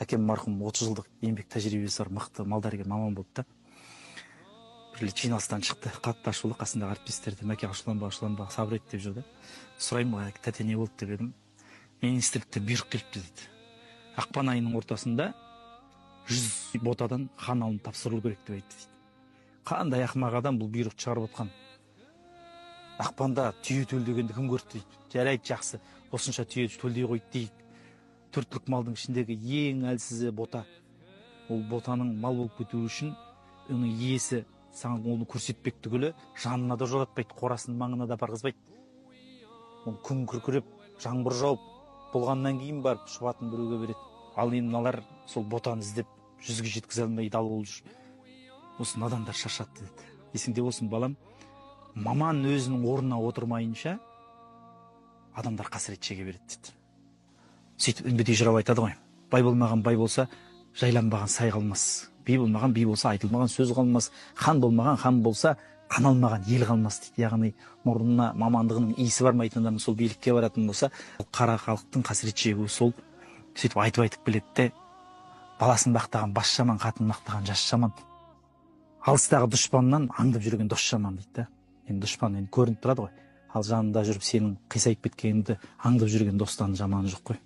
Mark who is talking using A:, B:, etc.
A: Әкем марқұм 30 жылдық еңбек тәжірибесі бар мықты малдәрігер маман болды да. Бір жиналыстан шықты, қатты ашулы, қасындағы әріптестерді мәке ашуланба, сабыр ет деп жүрді. Сұраймын, тәте не болды деп едім. Министрліктен бұйрық келіпті дейді. Ақпан айының ортасында 100 ботадан қан алынып тапсырылу керек деп айтты дейді. Қандай ақымақ адам бұл бұйрық шығарып отқан. Ақпанда түйе төлдегенді кім көрді дейді. Жарайды, жақсы, осынша түйе төлдей қойды дейді. 4 түлік малдың ішіндегі ең әлсізі бота. Ол ботаның мал болып кетуі үшін оның иесі саған оны көрсетпек түгілі жанына да жолатпайды, қорасының маңына да барғызбайды. Ол күн күркіреп, жаңбыр жауып болғаннан кейін барып шұбатын біреуге береді. Ал енді мыналар сол ботаны іздеп 100-ге жеткізе алмай дал болып жүр. Осы надандар шаршатты деді. Есіңде болсын балам, маман өзінің орнына отырмайынша адамдар қасірет шеге береді дейді. Сөйтіп үмбетей жырау айтады ғой. Бай болмаған бай болса, жайланбаған сай қалмас. Би болмаған би болса, айтылмаған сөз қалмас. Хан болмаған хан болса, қаналмаған ел қалмас дейді. Яғни мұрнына мамандығының иісі бармайтын адам сол билікке баратын болса, қара халықтың қасірет шегуі сол. Сөйтіп айтып біледі де, баласын бақтаған бас жаман, қатын мақтаған жас жаман. Алыстағы дұшпаннан аңдып жүрген дос жаман дейді. Енді дұшпан енді көрініп тұрады ғой. Ал жанында жүріп сенің қисайып кеткеніңді аңдып жүрген достан жаманы жоқ қой.